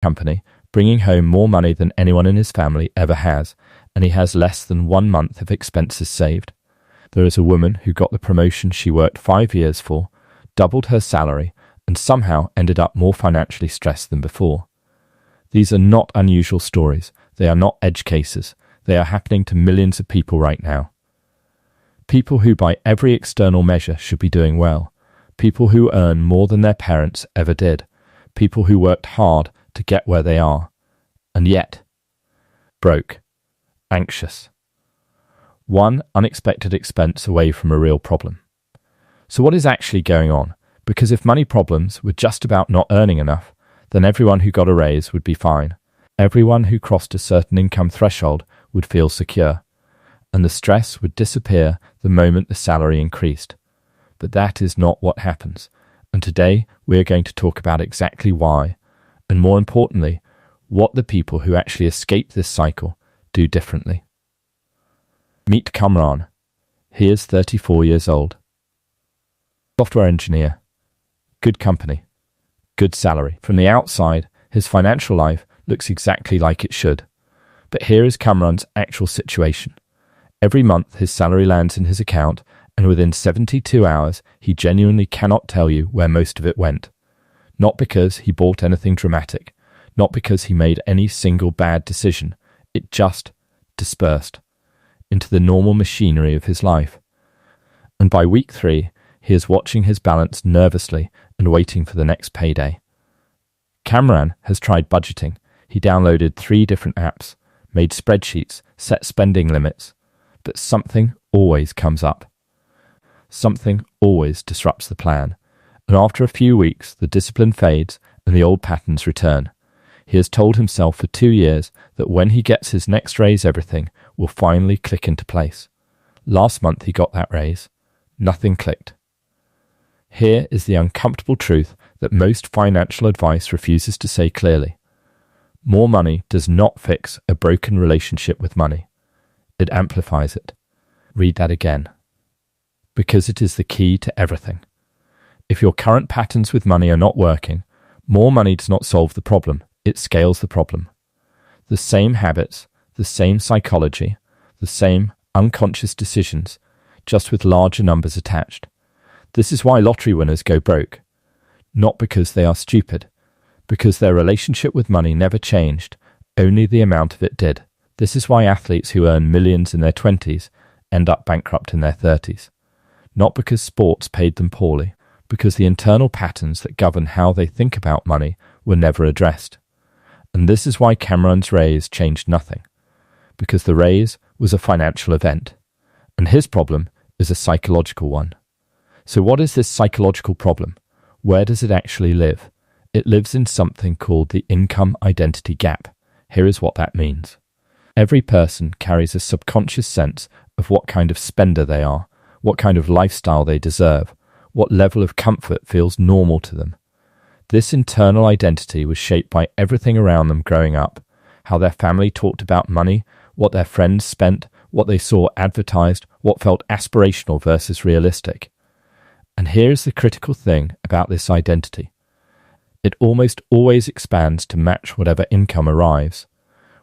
company, bringing home more money than anyone in his family ever has, and he has less than 1 month of expenses saved. There is a woman who got the promotion she worked 5 years for, doubled her salary, and somehow ended up more financially stressed than before. These are not unusual stories. They are not edge cases. They are happening to millions of people right now. People who by every external measure should be doing well. People who earn more than their parents ever did. People who worked hard to get where they are. And yet, broke, anxious. One unexpected expense away from a real problem. So what is actually going on? Because if money problems were just about not earning enough, then everyone who got a raise would be fine. Everyone who crossed a certain income threshold would feel secure, and the stress would disappear the moment the salary increased. But that is not what happens, and today we are going to talk about exactly why, and more importantly, what the people who actually escape this cycle do differently. Meet Kamran. He is 34 years old. Software engineer. Good company. Good salary. From the outside, his financial life looks exactly like it should. But here is Kamran's actual situation. Every month his salary lands in his account, and within 72 hours he genuinely cannot tell you where most of it went. Not because he bought anything dramatic, not because he made any single bad decision. It just dispersed into the normal machinery of his life. And by week 3, he is watching his balance nervously and waiting for the next payday. Kamran has tried budgeting. He downloaded 3 different apps, made spreadsheets, set spending limits, but something always comes up. Something always disrupts the plan, and after a few weeks, the discipline fades and the old patterns return. He has told himself for 2 years that when he gets his next raise, everything will finally click into place. Last month he got that raise. Nothing clicked. Here is the uncomfortable truth that most financial advice refuses to say clearly. More money does not fix a broken relationship with money. It amplifies it. Read that again. Because it is the key to everything. If your current patterns with money are not working, more money does not solve the problem. It scales the problem. The same habits, the same psychology, the same unconscious decisions, just with larger numbers attached. This is why lottery winners go broke. Not because they are stupid, because their relationship with money never changed, only the amount of it did. This is why athletes who earn millions in their 20s end up bankrupt in their 30s. Not because sports paid them poorly, because the internal patterns that govern how they think about money were never addressed. And this is why Kamran's raise changed nothing, because the raise was a financial event, and his problem is a psychological one. So what is this psychological problem? Where does it actually live? It lives in something called the income identity gap. Here is what that means. Every person carries a subconscious sense of what kind of spender they are, what kind of lifestyle they deserve, what level of comfort feels normal to them. This internal identity was shaped by everything around them growing up, how their family talked about money, what their friends spent, what they saw advertised, what felt aspirational versus realistic. And here's the critical thing about this identity. It almost always expands to match whatever income arrives.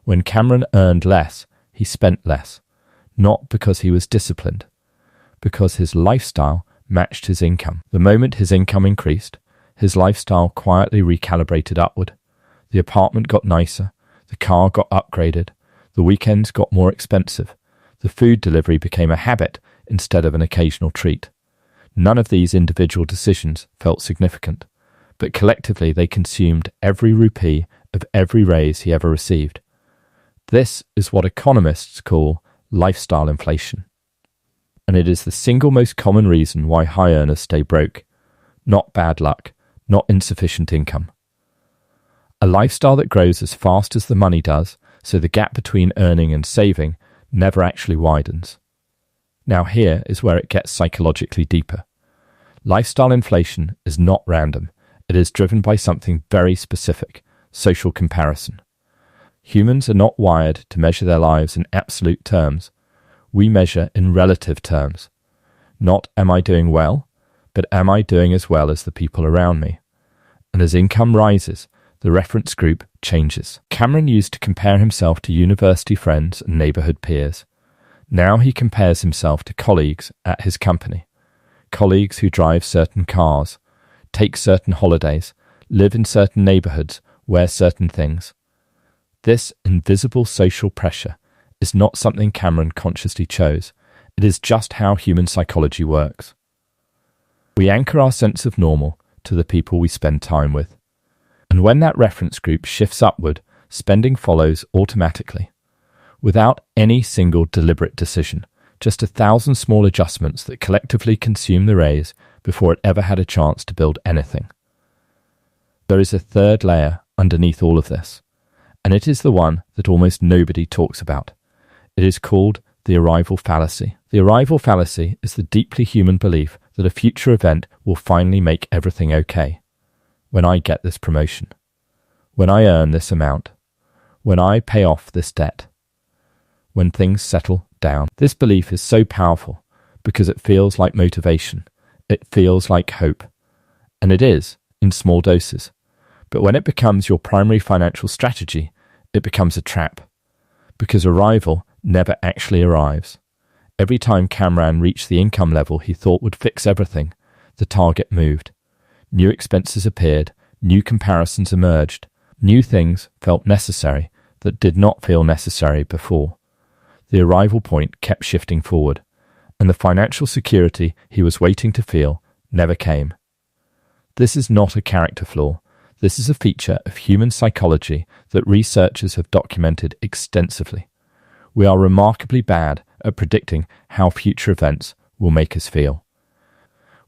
When Kamran earned less, he spent less, not because he was disciplined, because his lifestyle matched his income. The moment his income increased, his lifestyle quietly recalibrated upward. The apartment got nicer, the car got upgraded, the weekends got more expensive, the food delivery became a habit instead of an occasional treat. None of these individual decisions felt significant, but collectively they consumed every rupee of every raise he ever received. This is what economists call lifestyle inflation. And it is the single most common reason why high earners stay broke. Not bad luck, not insufficient income. A lifestyle that grows as fast as the money does, so the gap between earning and saving never actually widens. Now here is where it gets psychologically deeper. Lifestyle inflation is not random. It is driven by something very specific, social comparison. Humans are not wired to measure their lives in absolute terms. We measure in relative terms. Not am I doing well, but am I doing as well as the people around me? And as income rises, the reference group changes. Kamran used to compare himself to university friends and neighborhood peers. Now he compares himself to colleagues at his company. Colleagues who drive certain cars, take certain holidays, live in certain neighborhoods, wear certain things. This invisible social pressure is not something Kamran consciously chose. It is just how human psychology works. We anchor our sense of normal to the people we spend time with. And when that reference group shifts upward, spending follows automatically. Without any single deliberate decision, just 1,000 small adjustments that collectively consume the raise before it ever had a chance to build anything. There is a third layer underneath all of this, and it is the one that almost nobody talks about. It is called the arrival fallacy. The arrival fallacy is the deeply human belief that a future event will finally make everything okay. When I get this promotion, when I earn this amount, when I pay off this debt, when things settle down. This belief is so powerful because it feels like motivation. It feels like hope. And it is, in small doses. But when it becomes your primary financial strategy, it becomes a trap. Because arrival never actually arrives. Every time Kamran reached the income level he thought would fix everything, the target moved. New expenses appeared, new comparisons emerged, new things felt necessary that did not feel necessary before. The arrival point kept shifting forward, and the financial security he was waiting to feel never came. This is not a character flaw. This is a feature of human psychology that researchers have documented extensively. We are remarkably bad at predicting how future events will make us feel.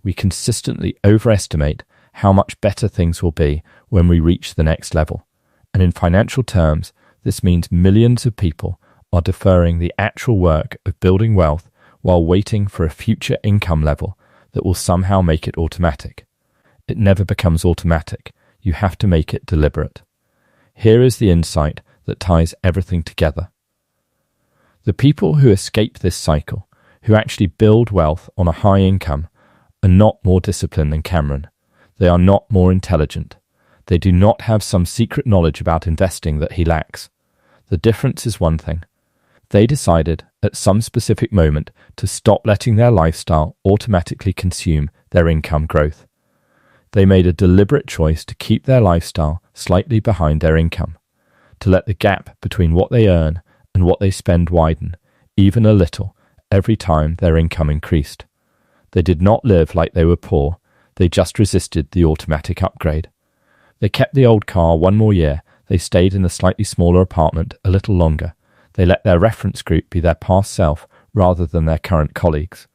We consistently overestimate how much better things will be when we reach the next level. And in financial terms, this means millions of people are deferring the actual work of building wealth while waiting for a future income level that will somehow make it automatic. It never becomes automatic. You have to make it deliberate. Here is the insight that ties everything together. The people who escape this cycle, who actually build wealth on a high income, are not more disciplined than Kamran. They are not more intelligent. They do not have some secret knowledge about investing that he lacks. The difference is one thing. They decided at some specific moment to stop letting their lifestyle automatically consume their income growth. They made a deliberate choice to keep their lifestyle slightly behind their income, to let the gap between what they earn and what they spend widen, even a little, every time their income increased. They did not live like they were poor. They just resisted the automatic upgrade. They kept the old car one more year. They stayed in the slightly smaller apartment a little longer. They let their reference group be their past self rather than their current colleagues.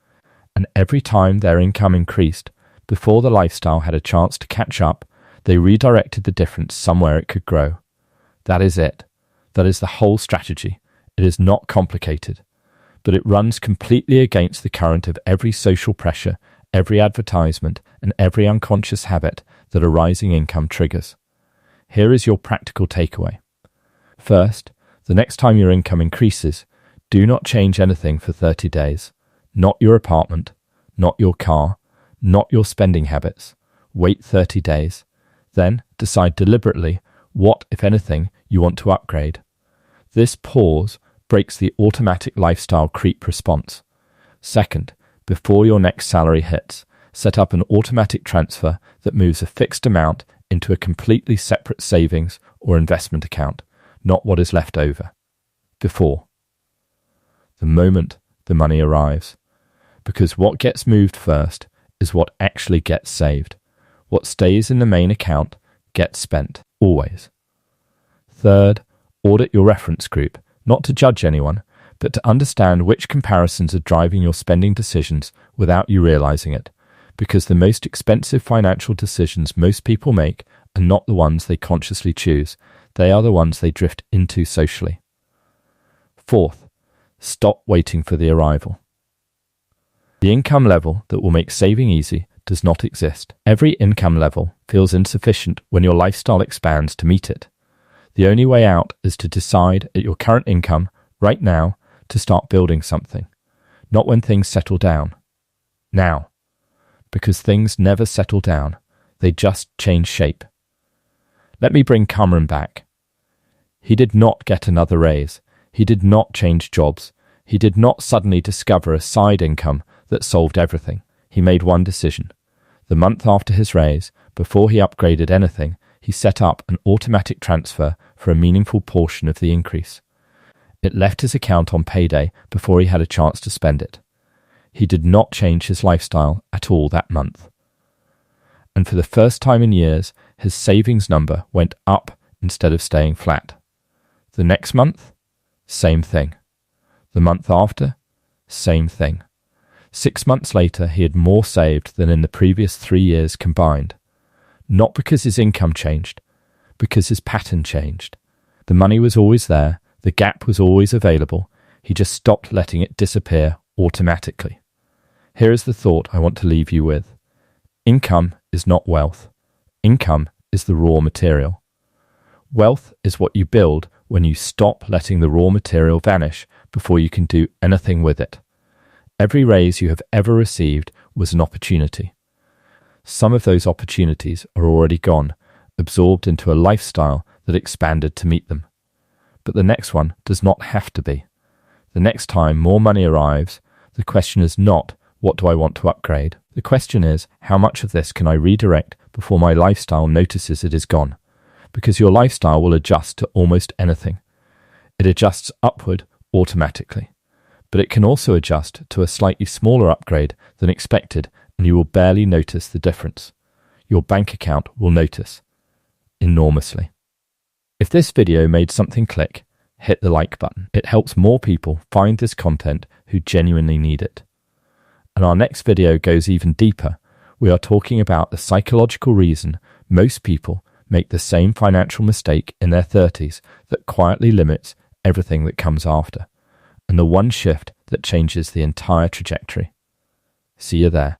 And every time their income increased, before the lifestyle had a chance to catch up, they redirected the difference somewhere it could grow. That is it. That is the whole strategy. It is not complicated, but it runs completely against the current of every social pressure, every advertisement, and every unconscious habit that a rising income triggers. Here is your practical takeaway. First, the next time your income increases, do not change anything for 30 days. Not your apartment, not your car, not your spending habits. Wait 30 days. Then decide deliberately what, if anything, you want to upgrade. This pause breaks the automatic lifestyle creep response. Second, before your next salary hits, set up an automatic transfer that moves a fixed amount into a completely separate savings or investment account, not what is left over. Before. The moment the money arrives. Because what gets moved first is what actually gets saved. What stays in the main account gets spent, always. Third, audit your reference group, not to judge anyone, but to understand which comparisons are driving your spending decisions without you realizing it, because the most expensive financial decisions most people make are not the ones they consciously choose. They are the ones they drift into socially. Fourth, stop waiting for the arrival. The income level that will make saving easy does not exist. Every income level feels insufficient when your lifestyle expands to meet it. The only way out is to decide at your current income, right now, to start building something. Not when things settle down. Now. Because things never settle down. They just change shape. Let me bring Kamran back. He did not get another raise. He did not change jobs. He did not suddenly discover a side income that solved everything. He made one decision. The month after his raise, before he upgraded anything, he set up an automatic transfer for a meaningful portion of the increase. It left his account on payday before he had a chance to spend it. He did not change his lifestyle at all that month. And for the first time in years, his savings number went up instead of staying flat. The next month, same thing. The month after, same thing. 6 months later, he had more saved than in the previous 3 years combined. Not because his income changed, because his pattern changed. The money was always there, the gap was always available, he just stopped letting it disappear automatically. Here is the thought I want to leave you with. Income is not wealth. Income is the raw material. Wealth is what you build when you stop letting the raw material vanish before you can do anything with it. Every raise you have ever received was an opportunity. Some of those opportunities are already gone, absorbed into a lifestyle that expanded to meet them. But the next one does not have to be. The next time more money arrives, the question is not, what do I want to upgrade? The question is, how much of this can I redirect before my lifestyle notices it is gone? Because your lifestyle will adjust to almost anything. It adjusts upward automatically. But it can also adjust to a slightly smaller upgrade than expected, and you will barely notice the difference. Your bank account will notice enormously. If this video made something click, hit the like button. It helps more people find this content who genuinely need it. And our next video goes even deeper. We are talking about the psychological reason most people make the same financial mistake in their 30s that quietly limits everything that comes after, and the one shift that changes the entire trajectory. See you there.